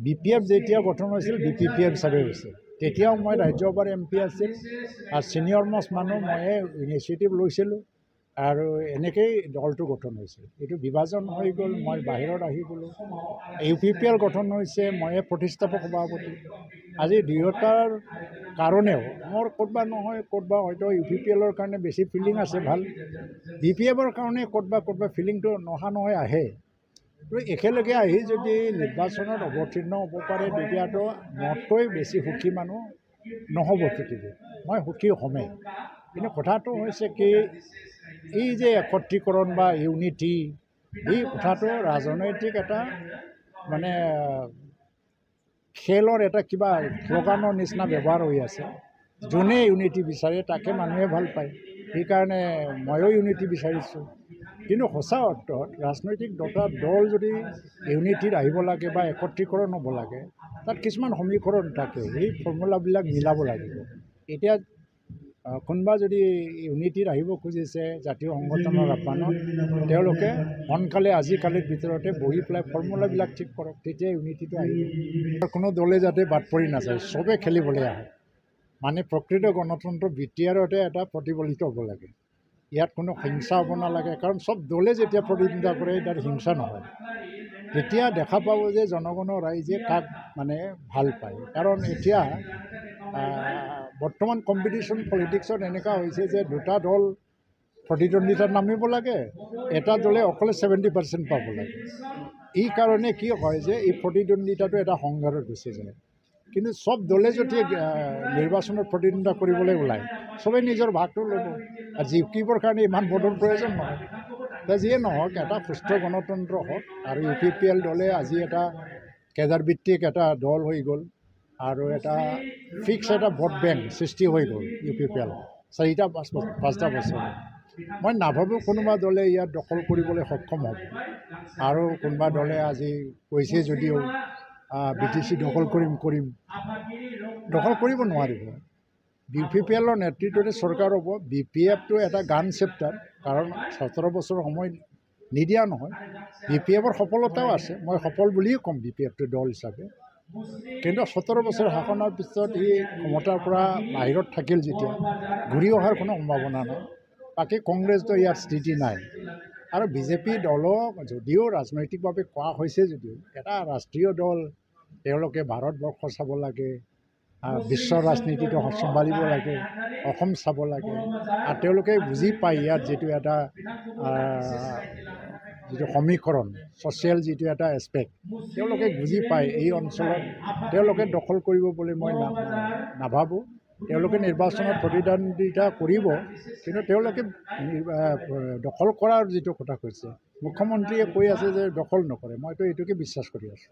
BPF যেতিয়া গঠন হৈছিল BPPF হিচাপে হৈছিল তেতিয়াও মই ৰাজ্যসভাৰ MP আছিল আৰু ছিনিয়ৰ মষ্ট মানুহ ময়ে ইনিচিয়েটিভ লৈছিলোঁ আৰু এনেকেই দলটো গঠন হৈছিল এইটো বিভাজন হৈ গ'ল মই বাহিৰত আহি গ'লোঁ UPPL গঠন হৈছে ময়ে প্ৰতিষ্ঠাপক সভাপতি আজি দুয়োটাৰ কাৰণেও মোৰ ক'তবা নহয় ক'তবা হয়তো UPPLৰ কাৰণে বেছি ফিলিং আছে ভাল BPFৰ কাৰণে ক'তবা ফিলিংটো নহা নহয় আহে তো একেলগে আহি যদি নিৰ্বাচনত অৱতীৰ্ণ হ'ব পাৰে তেতিয়াতো মতকৈ বেছি সুখী মানুহ নহ'ব পৃথিৱীত মই সুখী হ'মেই কিন্তু কথাটো হৈছে কি এই যে একত্ৰীকৰণ বা ইউনিটি এই কথাটো ৰাজনৈতিক এটা মানে খেলৰ এটা কিবা শ্লোগানৰ নিচিনা ব্যৱহাৰ হৈ আছে যোনে ইউনিটি বিচাৰে তাকে মানুহে ভাল পায় সেইকাৰণে ময়ো ইউনিটি বিচাৰিছোঁ কিন্তু সঁচা অৰ্থত ৰাজনৈতিক দুটা দল যদি ইউনিটিত আহিব লাগে বা একত্ৰীকৰণ হ'ব লাগে তাত কিছুমান সমীকৰণ থাকে এই ফৰ্মুলাবিলাক মিলাব লাগিব এতিয়া কোনোবা যদি ইউনিটিত আহিব খুজিছে জাতীয় সংগঠনৰ আহ্বানত তেওঁলোকে সোনকালে আজিকালিৰ ভিতৰতে বহি পেলাই ফৰ্মুলাবিলাক ঠিক কৰক তেতিয়া ইউনিটিটো আহিব কোনো দলে যাতে বাদ পৰি নাযায় চবে খেলিবলৈ আহে মানে প্ৰকৃত গণতন্ত্ৰ বিটিআৰতে এটা প্ৰতিফলিত হ'ব লাগে ইয়াত কোনো হিংসা হ'ব নালাগে কাৰণ চব দলে যেতিয়া প্ৰতিদ্বন্দ্বিতা কৰে তাত হিংসা নহয় তেতিয়া দেখা পাব যে জনগণৰ ৰাইজে কাক মানে ভাল পায় কাৰণ এতিয়া বৰ্তমান কম্পিটিশ্যন পলিটিক্সত এনেকুৱা হৈছে যে দুটা দল প্ৰতিদ্বন্দ্বিতাত নামিব লাগে এটা দলে অকলে 70% পাব লাগে এই কাৰণে কি হয় যে এই প্ৰতিদ্বন্দ্বিতাটো এটা সংঘাতত গুচি যায় কিন্তু সব দলে যদি নিৰ্বাচনত প্ৰতিদ্বন্দ্বিতা কৰিবলৈ ওলায় সবে নিজৰ ভাগটো ল'ব আৰু জিকিবৰ কাৰণে ইমান ভোটৰ প্ৰয়োজন নহয় যিয়ে নহওক এটা সুস্থ গণতন্ত্ৰ হওক আৰু UPPL দলে আজি এটা কেডাৰভিত্তিক এটা দল হৈ গ'ল আৰু এটা ফিক্স এটা ভোট বেংক সৃষ্টি হৈ গ'ল UPPL 4-5টা বছৰ মই নাভাবোঁ কোনোবা দলে ইয়াত দখল কৰিবলৈ সক্ষম হ'ব আৰু কোনোবা দলে আজি কৈছে যদিও BTC দখল কৰিম দখল কৰিব নোৱাৰিব UPPLৰ নেতৃত্বতে চৰকাৰ হ'ব BPFটো এটা গান চেপ্টাৰ কাৰণ 17 বছৰ সময় নিদিয়া নহয় BPFৰ সফলতাও আছে মই সফল বুলিয়ে ক'ম BPFটো দল হিচাপে কিন্তু 17 বছৰ শাসনৰ পিছত এই ক্ষমতাৰ পৰা বাহিৰত থাকিল যেতিয়া ঘূৰি অহাৰ কোনো সম্ভাৱনা নাই বাকী কংগ্ৰেছটো ইয়াৰ স্থিতি নাই আৰু BJP দলক যদিও ৰাজনৈতিকভাৱে কোৱা হৈছে যদিও এটা ৰাষ্ট্ৰীয় দল তেওঁলোকে ভাৰতবৰ্ষ চাব লাগে বিশ্বৰ ৰাজনীতিটো চম্ভালিব লাগে অসম চাব লাগে আৰু তেওঁলোকে বুজি পায় ইয়াত যিটো এটা যিটো সমীকৰণ ছ'চিয়েল যিটো এটা এছপেক্ট তেওঁলোকে বুজি পায় এই অঞ্চলত তেওঁলোকে দখল কৰিব বুলি মই নাভাবোঁ তেওঁলোকে নিৰ্বাচনত প্ৰতিদ্বন্দ্বিতা কৰিব কিন্তু তেওঁলোকে দখল কৰাৰ যিটো কথা কৈছে মুখ্যমন্ত্ৰীয়ে কৈ আছে যে দখল নকৰে মইতো এইটোকে বিশ্বাস কৰি আছোঁ